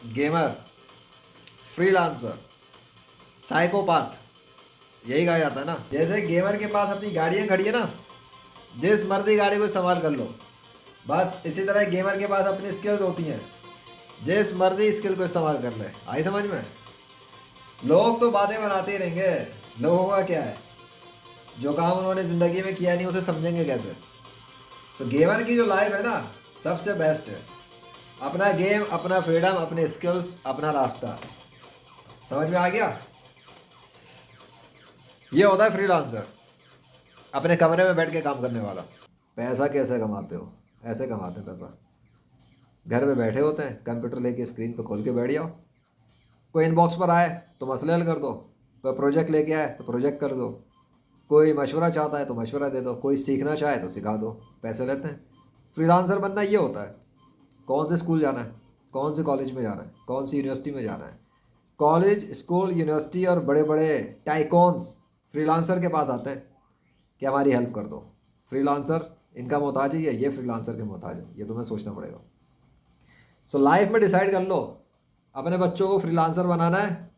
Gamer, freelancer, psychopath, यही कहा जाता है ना। जैसे गेमर के पास अपनी गाड़ियाँ खड़ी है ना, जिस मर्जी गाड़ी को इस्तेमाल कर लो, बस इसी तरह गेमर के पास अपनी स्किल्स होती हैं, जिस मर्जी स्किल को इस्तेमाल कर ले। आई समझ में? लोग तो बातें बनाते ही रहेंगे, लोगों का क्या है? जो काम उन्होंने ज़िंदगी में किया नहीं उसे समझेंगे कैसे? तो गेमर की जो लाइफ है ना, सबसे बेस्ट है। अपना गेम, अपना फ्रीडम, अपने स्किल्स, अपना रास्ता। समझ में आ गया? ये होता है फ्रीलांसर, अपने कमरे में बैठ के काम करने वाला। पैसा कैसे कमाते हो? ऐसे कमाते हैं पैसा। घर में बैठे होते हैं, कंप्यूटर लेके स्क्रीन पे खोल के बैठ जाओ। कोई इनबॉक्स पर आए तो मसले हल कर दो, कोई प्रोजेक्ट लेके आए तो प्रोजेक्ट कर दो, कोई मशवरा चाहता है तो मशवरा दे दो, कोई सीखना चाहे तो सिखा दो। पैसे लेते हैं। फ्रीलांसर बनना ये होता है। कौन से स्कूल जाना है, कौन से कॉलेज में जाना है, कौन सी यूनिवर्सिटी में जाना है। कॉलेज, स्कूल, यूनिवर्सिटी और बड़े बड़े टाइकॉन्स फ्रीलांसर के पास आते हैं कि हमारी हेल्प कर दो। फ्रीलांसर इनका मोहताज है या ये फ्रीलांसर के मोहताज है, ये तुम्हें सोचना पड़ेगा। सो लाइफ में डिसाइड कर लो, अपने बच्चों को फ्रीलांसर बनाना है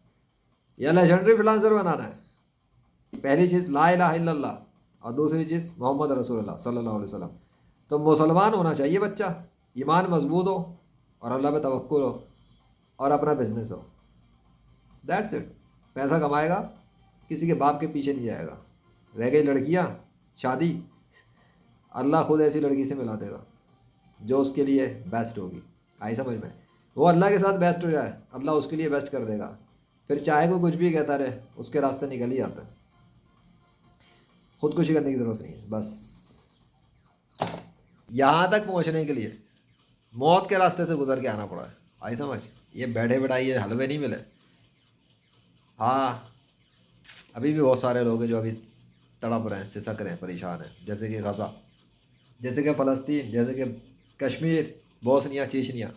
या लेजेंडरी फ्रीलांसर बनाना है। पहली चीज़ ला इलाहा इल्लल्लाह और दूसरी चीज़ मोहम्मद रसूलुल्लाह सल्लल्लाहु अलैहि वसल्लम। तो मुसलमान होना चाहिए बच्चा, ईमान मजबूत हो और अल्लाह पे तवक्कुल हो और अपना बिजनेस हो। That's it. पैसा कमाएगा, किसी के बाप के पीछे नहीं जाएगा। रह गई लड़कियाँ, शादी, अल्लाह खुद ऐसी लड़की से मिला देगा जो उसके लिए बेस्ट होगी। आई समझ में? वो अल्लाह के साथ बेस्ट हो जाए, अल्लाह उसके लिए बेस्ट कर देगा। फिर चाहे कोई कुछ भी कहता रहे, उसके रास्ते निकल ही आता है। खुदकुशी करने की ज़रूरत नहीं है। बस यहाँ तक पहुँचने के लिए मौत के रास्ते से गुजर के आना पड़ा है। आई समझ? ये बैठे बैठाई ये हलवे नहीं मिले। हाँ, अभी भी बहुत सारे लोग हैं जो अभी तड़प रहे हैं, सिसक रहे हैं, परेशान हैं। जैसे कि गज़ा, जैसे कि फ़लस्तीन, जैसे कि कश्मीर, बोस्निया, चीचनिया।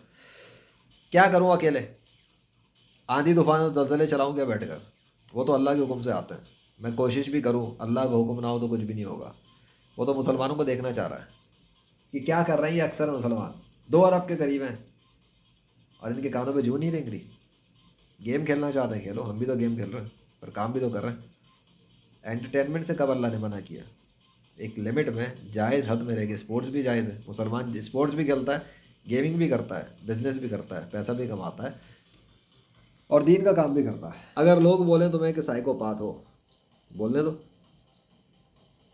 क्या करूँ अकेले? आंधी तूफान और जलजले चलाऊँ क्या बैठ कर? वो तो अल्लाह के हुक्म से आते हैं। मैं कोशिश भी करूँ, अल्लाह का हुक्म ना हो तो कुछ भी नहीं होगा। वो तो मुसलमानों को देखना चाह रहा है कि क्या कर रहे हैं ये अक्सर मुसलमान। 2 अरब के करीब हैं और इनके कानों पे जूं नहीं रेंग रही। गेम खेलना चाहते हैं, खेलो, हम भी तो गेम खेल रहे हैं, पर काम भी तो कर रहे हैं। एंटरटेनमेंट से कब अल्लाह ने मना किया? एक लिमिट में, जायज़ हद में रहेगी। स्पोर्ट्स भी जायज़ है, मुसलमान स्पोर्ट्स भी खेलता है, गेमिंग भी करता है, बिजनेस भी करता है, पैसा भी कमाता है और दीन का काम भी करता है। अगर लोग बोलें तुम्हें कि साइकोपाथ हो, बोलने दो,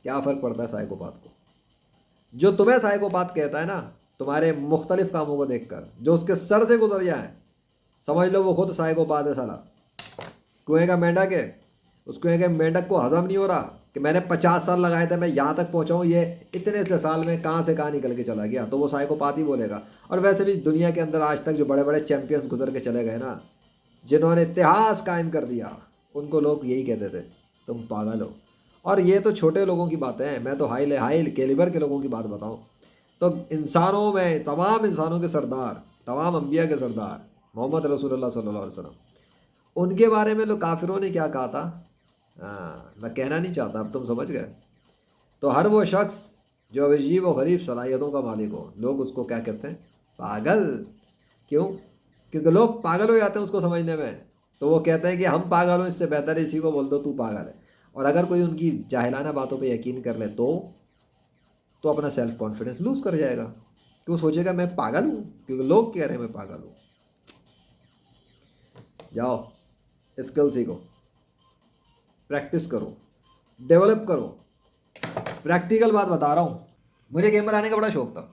क्या फ़र्क पड़ता है साइकोपाथ को? जो तुम्हें साइकोपाथ कहता है ना, तुम्हारे मुख्तलिफ कामों को देखकर, जो उसके सर से गुजर जाए, समझ लो वो खुद साइकोपाथ है साला। कुएं का मेंढक है, उस कुएं के मेंढक को हजम नहीं हो रहा कि मैंने 50 साल लगाए थे मैं यहाँ तक पहुँचा हूँ, ये इतने से साल में कहाँ से कहाँ निकल के चला गया, तो वो साइकोपाथ ही बोलेगा। और वैसे भी दुनिया के अंदर आज तक जो बड़े बड़े चैंपियंस गुजर के चले गए ना, जिन्होंने इतिहास कायम कर दिया, उनको लोग यही कहते थे, तुम पागल हो। और ये तो छोटे लोगों की बातें हैं, मैं तो हाई हाई कैलिबर के लोगों की बात बताऊं तो इंसानों में तमाम इंसानों के सरदार, तमाम अंबिया के सरदार मोहम्मद रसूलुल्लाह सल्लल्लाहु अलैहि वसल्लम, उनके बारे में लोग काफिरों ने क्या कहा था? हाँ, मैं कहना नहीं चाहता, अब तुम समझ गए। तो हर वो शख्स जो अजीब व गरीब सलाहियतों का मालिक हो, लोग उसको क्या कहते हैं? पागल। क्यों? क्योंकि लोग पागल हो जाते हैं उसको समझने में। तो वो कहते हैं कि हम पागल हो, इससे बेहतर है इसी को बोल दो तू पागल है। और अगर कोई उनकी जाहिलाना बातों पे यकीन कर ले तो अपना सेल्फ कॉन्फिडेंस लूज कर जाएगा, कि वो सोचेगा मैं पागल हूँ क्योंकि लोग कह रहे हैं मैं पागल हूँ। जाओ, स्किल सीखो, प्रैक्टिस करो, डेवलप करो। प्रैक्टिकल बात बता रहा हूँ, मुझे गेमर आने का बड़ा शौक था।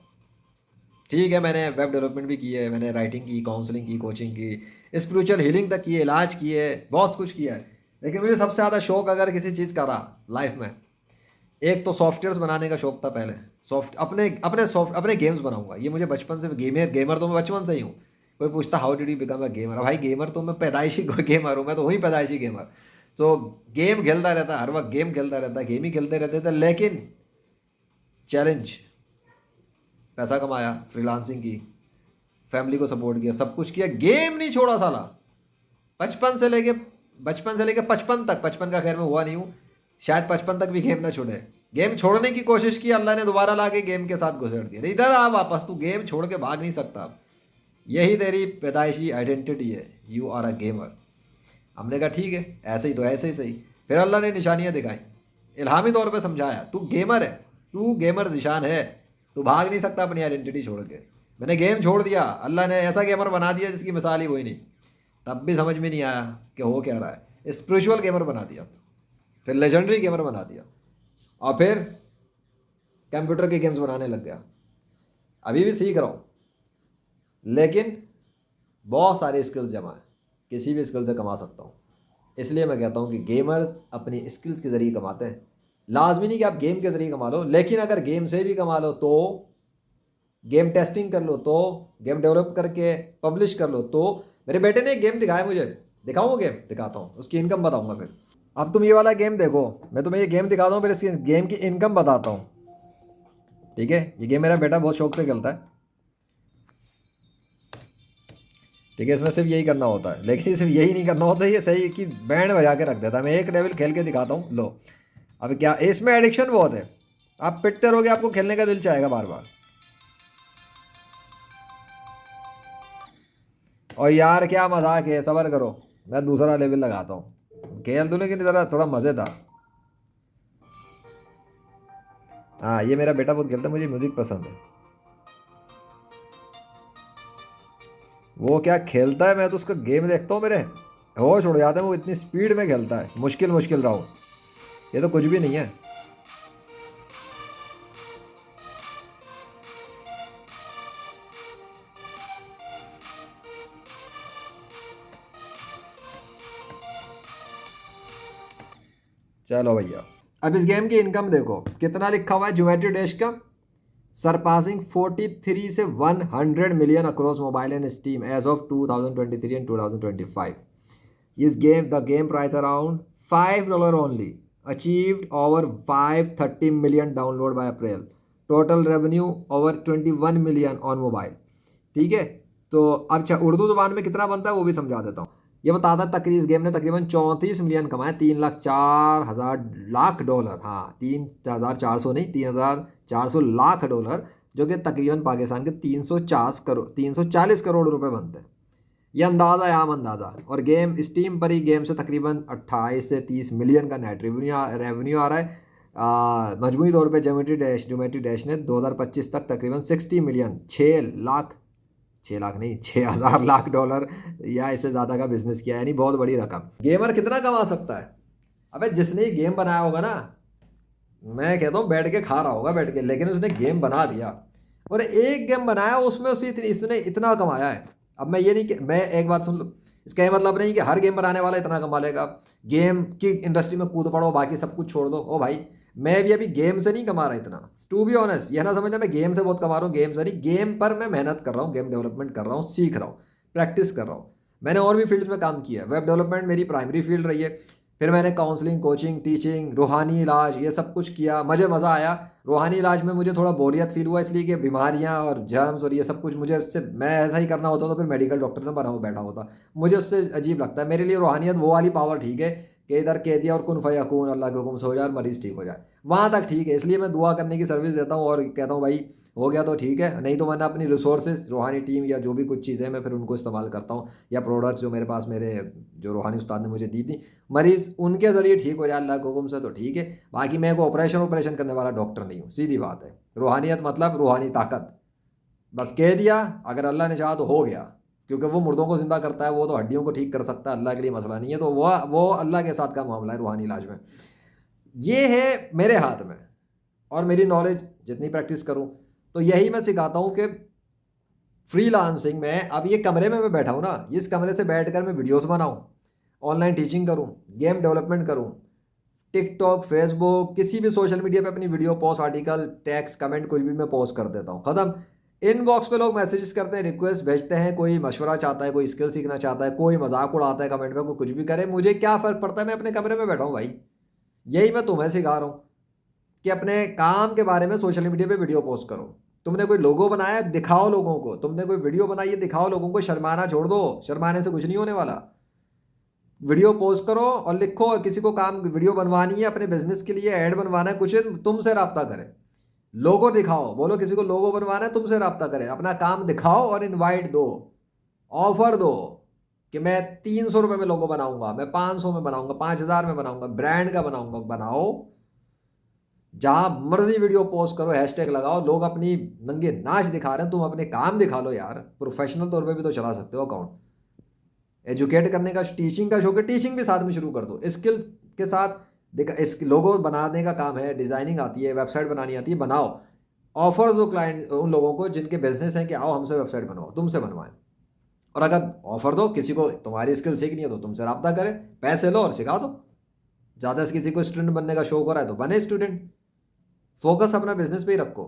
ठीक है, मैंने वेब डेवलपमेंट भी की है, मैंने राइटिंग की, काउंसलिंग की, कोचिंग की, स्पिरिचुअल हीलिंग तक की है, इलाज की है, बहुत कुछ किया है। लेकिन मुझे सबसे ज़्यादा शौक अगर किसी चीज़ का रहा लाइफ में, एक तो सॉफ्टवेयर्स बनाने का शौक था पहले। अपने गेम्स बनाऊंगा, ये मुझे बचपन से। गेमर गेमर तो मैं बचपन से ही हूँ। कोई पूछता how did you become a gamer? भाई गेमर तो मैं पैदाइशी गेमर हूँ, मैं तो वही पैदाइशी गेमर। तो गेम खेलता रहता, हर वक्त गेम खेलता रहता, गेम ही खेलते रहते थे। लेकिन चैलेंज, पैसा कमाया, फ्रीलांसिंग की, फैमिली को सपोर्ट किया, सब कुछ किया, गेम नहीं छोड़ा साला। बचपन से लेके बचपन से लेके 55 तक, 55 का खैर मैं हुआ नहीं हूँ, शायद 55 तक भी गेम ना छोड़े। गेम छोड़ने की कोशिश की, अल्लाह ने दोबारा ला के गेम के साथ घुसेड़ दिया। इधर आ वापस, तू गेम छोड़ के भाग नहीं सकता अब। यही तेरी पैदाइशी आइडेंटिटी है, यू आर अ गेमर। हमने कहा ठीक है, ऐसे ही तो ऐसे ही सही। फिर अल्लाह ने निशानियाँ दिखाई, इल्हामी तौर पे समझाया, तू गेमर है, तू गेमर निशान है, तू भाग नहीं सकता अपनी आइडेंटिटी छोड़ के। मैंने गेम छोड़ दिया, अल्लाह ने ऐसा गेमर बना दिया जिसकी मिसाल ही कोई नहीं। तब भी समझ में नहीं आया कि हो क्या रहा है। स्पिरिचुअल गेमर बना दिया, फिर लेजेंडरी गेमर बना दिया, और फिर कंप्यूटर के गेम्स बनाने लग गया। अभी भी सीख रहा हूँ, लेकिन बहुत सारे स्किल्स जमा है, किसी भी स्किल से कमा सकता हूँ। इसलिए मैं कहता हूँ कि गेमर्स अपनी स्किल्स के ज़रिए कमाते हैं। लाजमी नहीं कि आप गेम के ज़रिए कमा लो, लेकिन अगर गेम से भी कमा लो तो, गेम टेस्टिंग कर लो तो, गेम डेवलप करके पब्लिश कर लो तो। मेरे बेटे ने एक गेम दिखाया मुझे, दिखाऊँ वो गेम? दिखाता हूँ, उसकी इनकम बताऊँगा फिर। अब तुम ये वाला गेम देखो, मैं तुम्हें ये गेम दिखाता हूँ, फिर इसकी गेम की इनकम बताता हूँ, ठीक है? ये गेम मेरा बेटा बहुत शौक से खेलता है, ठीक है? इसमें सिर्फ यही करना होता है, लेकिन सिर्फ यही नहीं करना होता, ये सही कि बैंड बजा के रख देता है। मैं एक लेवल खेल के दिखाता हूँ, लो। अब क्या इसमें एडिक्शन बहुत है, आप पिटते रहोगे, आपको खेलने का दिल चाहेगा बार बार। और यार क्या मजाक है, सबर करो, मैं दूसरा लेवल लगाता हूँ, खेल तो लेकिन ज़रा थोड़ा मज़ेदार। हाँ, ये मेरा बेटा बहुत खेलता है, मुझे म्यूज़िक पसंद है। वो क्या खेलता है, मैं तो उसका गेम देखता हूँ, मेरे होश उड़ जाते हैं, वो इतनी स्पीड में खेलता है, मुश्किल मुश्किल राउंड। ये तो कुछ भी नहीं है। चलो भैया, अब इस गेम की इनकम देखो, कितना लिखा हुआ है ज्योमेट्री डैश का, सरपासिंग 43 से 100 million across mobile and Steam as of 2023 and 2025। इस game the game price around $5 only, achieved over 530 million download by April, total revenue over 21 million on mobile. ठीक है, तो अच्छा उर्दू जुबान में कितना बनता है वो भी समझा देता हूँ। ये बताता है तकरीबन इस गेम ने तकरीबन 34 मिलियन कमाए, 3,04,000 $, हाँ 3,400 नहीं, 3,400 लाख, जो कि तकरीबन पाकिस्तान के 340 करोड़ रुपए बनते हैं। ये अंदाज़ा है, आम अंदाज़ा। और गेम स्टीम पर ही गेम से तकरीबन 28 से 30 मिलियन का नेट रेवेन्यू आ रहा है। मजमूई तौर पे ज्योमेट्री डैश ने 2025 तक तकरीबन 60 मिलियन, 6 लाख नहीं, 6,000 लाख डॉलर या इससे ज़्यादा का बिजनेस किया, यानी बहुत बड़ी रकम। गेमर कितना कमा सकता है? अबे जिसने ये गेम बनाया होगा ना, मैं कहता हूँ बैठ के खा रहा होगा बैठ के, लेकिन उसने गेम बना दिया, और एक गेम बनाया उसमें इसने इतना कमाया है। अब मैं ये नहीं कि, मैं एक बात सुन लो, इसका ये मतलब नहीं कि हर गेम बनाने वाला इतना कमा लेगा। गेम की इंडस्ट्री में कूद पड़ो, बाकी सब कुछ छोड़ दो। ओ भाई, मैं भी अभी गेम से नहीं कमा रहा इतना, टू बी ऑनेस्ट। यह ना समझना मैं गेम से बहुत कमा रहा हूँ, गेम से नहीं, गेम पर मैं मेहनत कर रहा हूँ, गेम डेवलपमेंट कर रहा हूँ, सीख रहा हूँ, प्रैक्टिस कर रहा हूँ। मैंने और भी फील्ड्स में काम किया है, वेब डेवलपमेंट मेरी प्राइमरी फील्ड रही है, फिर मैंने काउंसलिंग, कोचिंग, टीचिंग, रूहानी इलाज, ये सब कुछ किया, मज़ा आया। रूहानी इलाज में मुझे थोड़ा बोरियत फील हुआ, इसलिए कि बीमारियां और जर्म्स और ये सब कुछ मुझे उससे, मैं ऐसा ही करना होता तो फिर मेडिकल डॉक्टर ने बना हुआ बैठा होता, मुझे उससे अजीब लगता है। मेरे लिए रूहानियत वो वाली पावर ठीक है कि इधर कह दिया और कुन फयाकून, अल्लाह के हुक्म से हो जाए और मरीज़ ठीक हो जाए, वहाँ तक ठीक है। इसलिए मैं दुआ करने की सर्विस देता हूँ और कहता हूँ भाई हो गया तो ठीक है, नहीं तो मैंने अपनी रिसोर्सेज, रूहानी टीम या जो भी कुछ चीज़ें मैं फिर उनको इस्तेमाल करता हूँ, या प्रोडक्ट्स जो मेरे पास मेरे जो रूहानी उस्ताद ने मुझे दी थी, मरीज़ उनके ज़रिए ठीक हो जाए अल्लाह के हुक्म से तो ठीक है। बाकी मैं को ऑपरेशन करने वाला डॉक्टर नहीं हूँ, सीधी बात है। रूहानियत मतलब रूहानी ताकत, बस कह दिया, अगर अल्लाह ने चाहा तो हो गया, क्योंकि वो मुर्दों को ज़िंदा करता है, वो तो हड्डियों को ठीक कर सकता है, अल्लाह के लिए मसला नहीं है। तो वो अल्लाह के साथ का मामला है रूहानी इलाज में। ये है मेरे हाथ में, और मेरी नॉलेज जितनी प्रैक्टिस करूँ तो यही मैं सिखाता हूँ कि फ्रीलांसिंग में, अब ये कमरे में मैं बैठा हूँ ना, इस कमरे से बैठकर मैं वीडियोस बनाऊँ, ऑनलाइन टीचिंग करूँ, गेम डेवलपमेंट करूँ, टिकटॉक, फेसबुक, किसी भी सोशल मीडिया पे अपनी video, post, article, text, comment कुछ भी मैं पोस्ट कर देता हूँ, ख़त्म। इनबॉक्स पे लोग मैसेजेस करते हैं, रिक्वेस्ट भेजते हैं, कोई मशवरा चाहता है, कोई स्किल सीखना चाहता है, कोई मजाक उड़ाता है कमेंट में, कोई कुछ भी करे, मुझे क्या फ़र्क पड़ता है, मैं अपने कमरे में बैठा हूँ भाई। यही मैं तुम्हें सिखा रहा हूँ कि अपने काम के बारे में सोशल मीडिया पे वीडियो पोस्ट करो। तुमने कोई लोगो बनाया है, दिखाओ लोगों को, तुमने कोई वीडियो बनाई है, दिखाओ लोगों को, शर्माना छोड़ दो, शर्माने से कुछ नहीं होने वाला। वीडियो पोस्ट करो और लिखो, किसी को काम वीडियो बनवानी है अपने बिजनेस के लिए, ऐड बनवाना है, कुछ है, तुमसे रब्ता करें, लोगो दिखाओ, बोलो किसी को लोगो बनवाना है, तुमसे रब्ता करें, अपना काम दिखाओ और इनवाइट दो। ऑफर दो कि मैं 300 रुपये में लोगो बनाऊंगा, मैं 500 में बनाऊंगा, 5000 में बनाऊंगा, ब्रांड का बनाऊंगा। बनाओ, जहां मर्जी वीडियो पोस्ट करो, हैशटैग लगाओ, लोग अपनी नंगे नाच दिखा रहे हैं, तुम अपने काम दिखा लो यार। प्रोफेशनल तौर पे भी तो चला सकते हो अकाउंट। एजुकेट करने का, टीचिंग का शौक है, टीचिंग भी साथ में शुरू कर दो स्किल के साथ। देखा, इस लोगो बनाने का काम है, डिजाइनिंग आती है, वेबसाइट बनानी आती है, बनाओ। ऑफर्स दो क्लाइंट उन लोगों को जिनके बिजनेस हैं कि आओ हमसे वेबसाइट बनवाओ, तुमसे बनवाएं। और अगर ऑफर दो, किसी को तुम्हारी स्किल सीखनी है तो तुमसे रब्ता करे, पैसे लो और सिखा दो। ज़्यादा से किसी को स्टूडेंट बनने का शौक हो रहा है तो बने स्टूडेंट। फोकस अपना बिजनेस पे ही रखो।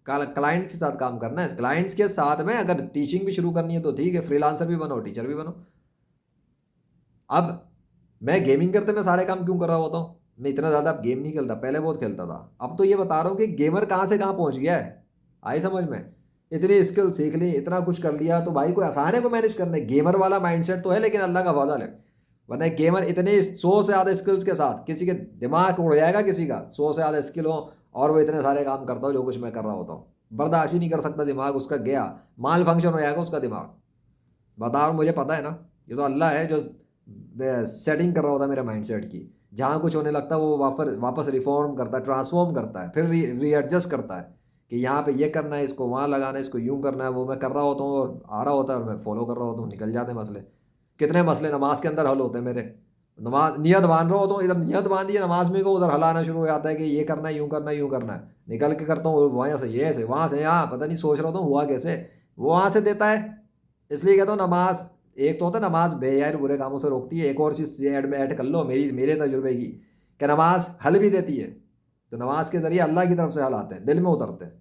क्लाइंट्स के साथ काम करना है, क्लाइंट्स के साथ में अगर टीचिंग भी शुरू करनी है तो ठीक है, फ्रीलांसर भी बनो, टीचर भी बनो। अब मैं गेमिंग करते मैं सारे काम क्यों कर रहा होता हूँ? मैं इतना ज़्यादा गेम नहीं खेलता, पहले बहुत खेलता था। अब तो ये बता रहा हूँ कि गेमर कहाँ से कहाँ पहुँच गया है। आई समझ में? इतनी स्किल सीख ली, इतना कुछ कर लिया, तो भाई कोई आसान है को मैनेज करना है। गेमर वाला माइंडसेट तो है, लेकिन अल्लाह का वादा है। वरना गेमर इतने 100 से ज़्यादा स्किल्स के साथ, किसी के दिमाग उड़ जाएगा, किसी का 100 से ज़्यादा स्किल हो और वो इतने सारे काम करता हो जो कुछ मैं कर रहा होता हूँ। बर्दाश्त ही नहीं कर सकता, दिमाग उसका गया, माल फंक्शन हो जाएगा उसका दिमाग। बताओ, मुझे पता है ना, ये तो अल्लाह है जो सेटिंग कर रहा होता है मेरे माइंडसेट की। जहाँ कुछ होने लगता है वो वापस वापस रिफॉर्म करता है, ट्रांसफॉर्म करता है, फिर रीएडजस्ट करता है कि यहाँ पे ये करना है, इसको वहाँ लगाना है, इसको यूँ करना है। वो मैं कर रहा होता हूँ और आ रहा होता है और मैं फॉलो कर रहा होता हूँ, निकल जाते हैं मसले। कितने मसले नमाज के अंदर हल होते हैं मेरे। नमाज नियत बांध रहा होता हूँ, इधर नियत बांधी है नमाज में को, उधर हल आना शुरू हो जाता है कि ये करना है, यूँ करना है, यूँ करना है। निकल के करता हूँ वहाँ से ये से, वहाँ से यहाँ, पता नहीं सोच रहा हूँ हुआ कैसे, वो वहाँ से देता है। इसलिए कहता हूँ नमाज, एक तो होता है नमाज बेयार बुरे कामों से रोकती है, एक और चीज़ ऐड में ऐड कर लो मेरे तजुर्बे की, कि नमाज हल भी देती है। तो नमाज के ज़रिए अल्लाह की तरफ से हल आते हैं, दिल में उतरते हैं।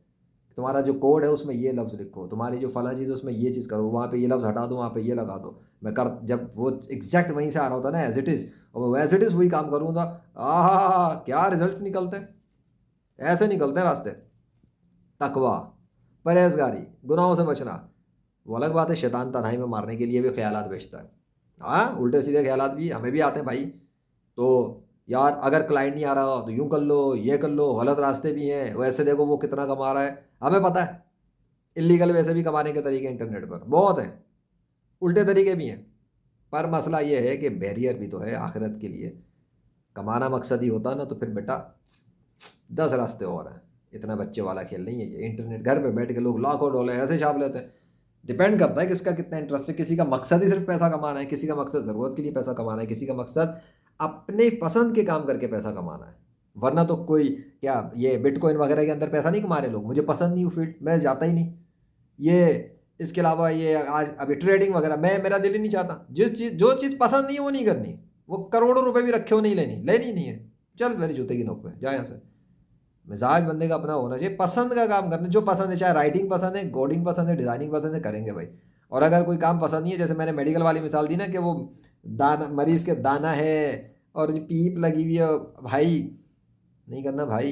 तुम्हारा जो कोड है उसमें ये लफ्ज़ लिखो, तुम्हारी जो फला चीज़ है उसमें ये चीज़ करो, वहाँ पे ये लफ्ज़ हटा दो, वहाँ पे ये लगा दो। मैं कर जब वो एग्जैक्ट वहीं से आ रहा होता ना एज इट इज़, और मैं एज इट इज़ वही काम करूँगा, आहा क्या रिजल्ट्स निकलते हैं। ऐसे निकलते हैं रास्ते। तकवा, परहेजगारी, गुनाहों से बचना। वो अलग बात है, शैतान तन्हाई में मारने के लिए भी ख्यालात भेजता है। हाँ, उल्टे सीधे ख्यालात भी हमें भी आते हैं भाई। तो यार अगर क्लाइंट नहीं आ रहा तो यूँ कर लो, ये कर लो, गलत रास्ते भी हैं, वैसे देखो वो कितना कमा रहा है, हमें पता है। इलीगल वैसे भी कमाने के तरीके इंटरनेट पर बहुत हैं, उल्टे तरीके भी हैं। पर मसला ये है कि बैरियर भी तो है आखिरत के लिए। कमाना मकसद ही होता ना तो फिर बेटा 10 रास्ते और हैं। इतना बच्चे वाला खेल नहीं है ये। इंटरनेट घर पे बैठ के लोग लाखों डॉलर ऐसे छाप लेते हैं। डिपेंड करता है किसका कितना इंटरेस्ट है। किसी का मकसद ही सिर्फ पैसा कमाना है, किसी का मकसद ज़रूरत के लिए पैसा कमाना है, किसी का मकसद अपने पसंद के काम करके पैसा कमाना है। वरना तो कोई क्या ये बिटकॉइन वगैरह के अंदर पैसा नहीं कमा रहे लोग। मुझे पसंद नहीं, वो फील्ड मैं जाता ही नहीं। ये इसके अलावा ये आज अभी ट्रेडिंग वगैरह मैं, मेरा दिल ही नहीं चाहता। जिस चीज़ जो चीज़ पसंद नहीं है वो नहीं करनी। वो करोड़ों रुपए भी रखे हो नहीं लेनी, लेनी नहीं है। चल मेरे जूते की नोक पे जा यहाँ से। मिजाज बंदे का अपना होना चाहिए, पसंद का काम करना जो पसंद है। चाहे राइटिंग पसंद है, कोडिंग पसंद है, डिज़ाइनिंग पसंद है, करेंगे भाई। और अगर कोई काम पसंद नहीं है, जैसे मैंने मेडिकल वाली मिसाल दी ना कि वो दाना मरीज़ के दाना है और जो पीप लगी हुई है, भाई नहीं करना भाई।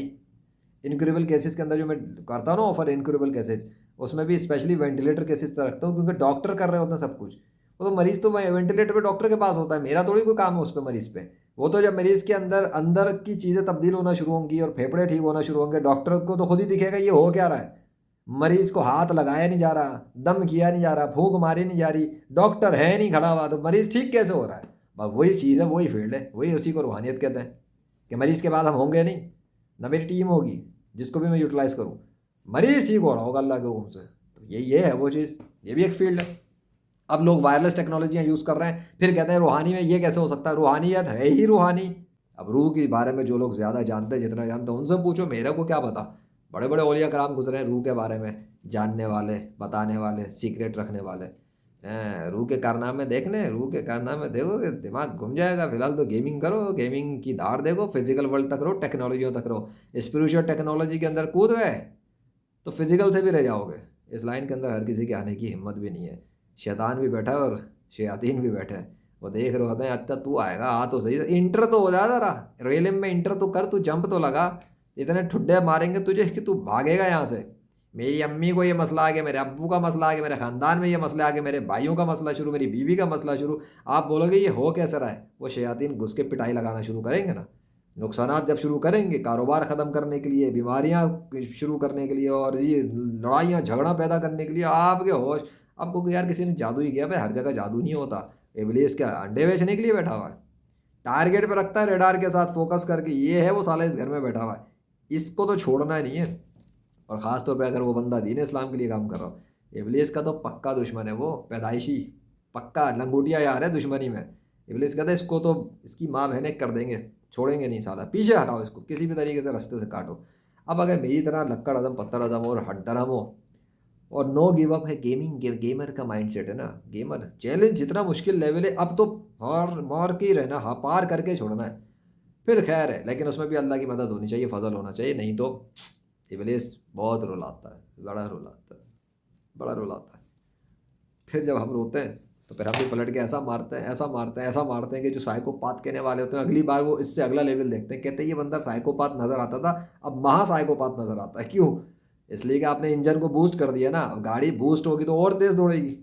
इनक्यूरेबल केसेस के अंदर जो मैं करता हूँ ना ऑफर, इनक्यूरेबल केसेस, उसमें भी स्पेशली वेंटिलेटर केसेस पर रखता हूँ, क्योंकि डॉक्टर कर रहे होते हैं सब कुछ। वो तो मरीज़ तो वेंटिलेटर पे डॉक्टर के पास होता है, मेरा थोड़ी कोई काम है उस पर मरीज़ पे। वो तो जब मरीज़ के अंदर अंदर की चीज़ें तब्दील होना शुरू होंगी और फेफड़े ठीक होना शुरू होंगे, डॉक्टर को तो खुद ही दिखेगा ये हो क्या रहा है। मरीज़ को हाथ लगाया नहीं जा रहा, दम किया नहीं जा रहा, फूंक मारी नहीं जा रही, डॉक्टर है नहीं खड़ा हुआ, तो मरीज़ ठीक कैसे हो रहा है। बस वही चीज़ है, वही फील्ड है, वही उसी को रूहानियत कहते हैं। कि मरीज़ के बाद हम होंगे नहीं, ना मेरी टीम होगी जिसको भी मैं यूटिलाइज़ करूँ, मरीज़ ठीक हो रहा होगा अल्लाह के हुक्म से। तो ये है वो चीज़, ये भी एक फील्ड है। अब लोग वायरलेस टेक्नोलॉजियाँ यूज़ कर रहे हैं, फिर कहते हैं रूहानी में ये कैसे हो सकता है। रूहानियत है ही रूहानी। अब रूह के बारे में जो लोग ज़्यादा जानते हैं, जितना जानते हैं उनसे पूछो, मेरे को क्या पता। बड़े बड़े औलिया कराम गुजरे हैं रूह के बारे में, जानने वाले, बताने वाले, सीक्रेट रखने वाले। रूह के कारनामे देखने, रूह के कारनामे देखोगे दिमाग घूम जाएगा। फिलहाल तो गेमिंग करो, गेमिंग की धार देखो, फिजिकल वर्ल्ड तक रहो, टेक्नोलॉजियों तक रहो। स्पिरिचुअल टेक्नोलॉजी के अंदर कूद गए तो फिजिकल से भी रह जाओगे। इस लाइन के अंदर हर किसी के आने की हिम्मत भी नहीं है। शैतान भी बैठा है और शयातीन भी बैठा है, वो देख रहे होते हैं अच्छा तू आएगा, आ तो सही, इंटर तो हो जा रहा रेलिम में, इंटर तो कर, तू जंप तो लगा। इतने ठुड्डे मारेंगे तुझे कि तू भागेगा यहाँ से। मेरी अम्मी को ये मसला आ गया, मेरे अब्बू का मसला आ गया, मेरे ख़ानदान में ये मसला आ गया, मेरे भाइयों का मसला शुरू, मेरी बीवी का मसला शुरू। आप बोलोगे ये हो कैसा रहा है, वो शयातीन घुस के पिटाई लगाना शुरू करेंगे ना। नुकसानात जब शुरू करेंगे, कारोबार ख़त्म करने के लिए, बीमारियां शुरू करने के लिए, और ये लड़ाइयाँ झगड़ा पैदा करने के लिए, आपके होश आपको कि यार किसी ने जादू ही किया, भाई हर जगह जादू नहीं होता। इब्लीस क्या अंडे बेचने के लिए बैठा हुआ है? टारगेट पे रखता है रेडार के साथ फोकस करके, ये है वो साला इस घर में बैठा हुआ है, इसको तो छोड़ना नहीं है। और ख़ास तौर पे अगर वो बंदा दीन इस्लाम के लिए काम कर रहा हो, इब्लीस का तो पक्का दुश्मन है वो, पैदाइशी पक्का लंगोटिया यार है दुश्मनी में। इब्लीस कहता है इसको तो इसकी माँ बहनें कर देंगे, छोड़ेंगे नहीं साला, पीछे हटाओ इसको, किसी भी तरीके से रास्ते से काटो। अब अगर मेरी तरह लक्कड़ अज़म पत्थर अज़म और हंटर हम हो और नो गिव अप है, गेमर का माइंडसेट है ना, गेमर चैलेंज जितना मुश्किल लेवल है अब तो हार मार के ही रहना, हाँ पार करके छोड़ना है, फिर खैर है, लेकिन उसमें भी अल्लाह की मदद होनी चाहिए, फजल होना चाहिए, नहीं तो इब्लीस बहुत रुलाता है, बड़ा रुलाता है, बड़ा रुलाता है। फिर जब हम रोते हैं तो फिर हम भी पलट के ऐसा मारते हैं, ऐसा मारते हैं, ऐसा मारते हैं कि जो साइकोपाथ कहने वाले होते हैं अगली बार वो इससे अगला लेवल देखते हैं, कहते हैं ये बंदा साइकोपाथ नज़र आता था, अब महा साइकोपाथ नज़र आता है। क्यों? इसलिए कि आपने इंजन को बूस्ट कर दिया ना, अब गाड़ी बूस्ट होगी तो और तेज़ दौड़ेगी।